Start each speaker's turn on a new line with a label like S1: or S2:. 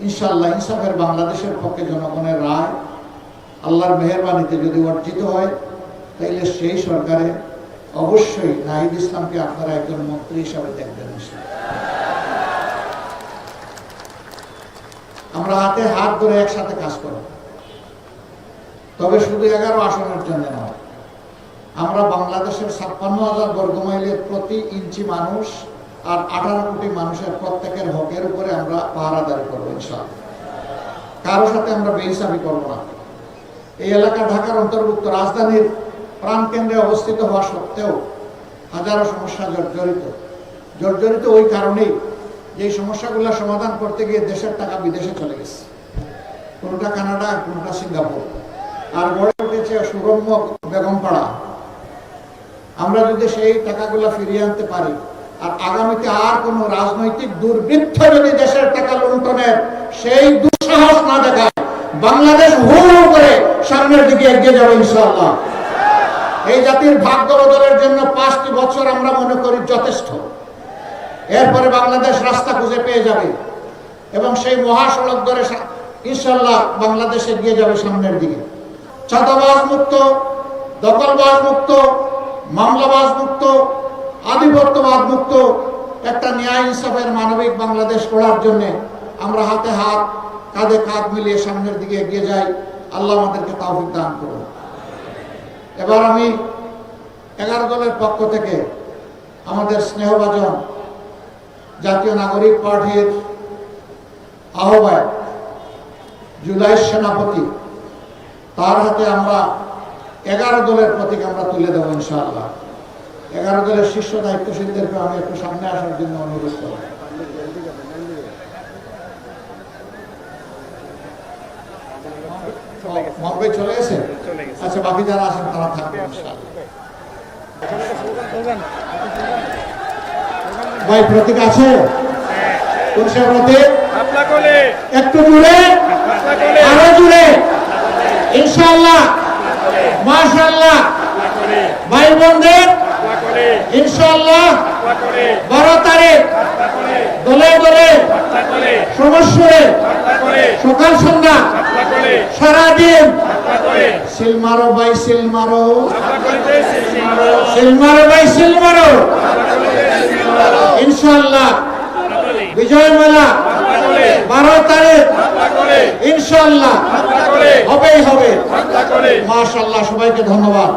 S1: ইনশাআল্লাহ ইনসাফের বাংলাদেশের পক্ষে জনগণের রায় আল্লাহর মেহেরবানিতে যদি অর্জিত হয়, তাইলে সেই সরকারে অবশ্যই নাহিদ ইসলামকে আপনারা একজন মন্ত্রী হিসাবে দেখবেন। আমরা হাতে হাত ধরে একসাথে কাজ করব, তবে শুধু 11 আসনের জন্য নয়। আমরা বাংলাদেশের 56,000 বর্গমাইলের প্রতি ইঞ্চি মানুষ আর 18 কোটি মানুষের প্রত্যেকের হকের উপরে আমরা পাহারাদারি করবো ইনশাআল্লাহ। কারো সাথে আমরা বেহিসাবি করবো না। এই এলাকা ঢাকার অন্তর্ভুক্ত, রাজধানীর প্রাণকেন্দ্রে অবস্থিত হওয়া সত্ত্বেও হাজারো সমস্যা জর্জরিত ওই কারণেই যে সমস্যাগুলো সমাধান করতে গিয়ে দেশের টাকা বিদেশে চলে গেছে, কোনটা কানাডা, কোনটা সিঙ্গাপুর, আর গড়ে উঠেছে সুরম্য বেগমপাড়া। আমরা যদি সেই টাকাগুলো ফিরিয়ে আনতে পারি, আর আগামীতে আর কোন রাজনৈতিক দুর্বৃত্ত যদি দেশের টাকা লুণ্ঠনের সেই দুঃসাহস না দেখায়, বাংলাদেশ হুড় করে সামনের দিকে এগিয়ে যাবে ইনশাআল্লাহ। এই জাতির ভাগ্য বদলের জন্য 5টি বছর আমরা মনে করি যথেষ্ট। এরপরে বাংলাদেশ রাস্তা খুঁজে পেয়ে যাবে এবং সেই মহাসড়ক ধরে ইনশাআল্লাহ বাংলাদেশ এগিয়ে যাবে সামনের দিকে। চাঁদাবাজ মুক্ত, দখলবাজ মুক্ত, মামলাবাজ মুক্ত, আধিপত্যবাদ মুক্ত একটা ন্যায় ইনসাফের মানবিক বাংলাদেশ গড়ার জন্য আমরা হাতে হাত, কাঁধে কাঁধ মিলিয়ে সামনের দিকে এগিয়ে যাই। আল্লাহ আমাদেরকে তৌফিক দান করুন। এবার আমি 11 দলের পক্ষ থেকে আমাদের স্নেহভাজন জাতীয় নাগরিক পার্টির আহ্বায়ক, জুলাইয়ের সেনাপতি, তার হাতে আমরা 11 দলের প্রতীক আমরা তুলে দেবো ইনশাআল্লাহ। 11 দলের শীর্ষ দায়িত্বশীলদেরকে আমি একটু সামনে আসার জন্য অনুরোধ করব। মহবাই চলে গেছে? আচ্ছা, বাকি যারা আছেন তারা থাকবে ইনশাআল্লাহ। ভাই প্রতীক আছে? কোন সে প্রতীক? একটু জুড়ে, আরো জুড়ে ইনশাআল্লাহ। মাশাআল্লাহ। ভাই বোনদের ইনশাআল্লাহ 12 তারিখ দলে দলে সমস্যায় সকাল সন্ধ্যা সারাদিন সিল মারো ভাই, সিল মারো, সিল মারো ভাই, সিল মারো ইনশাআল্লাহ। বিজয় মেলা 12 তারিখ ইনশাআল্লাহ হবেই হবে। মাশাআল্লাহ, সবাইকে ধন্যবাদ।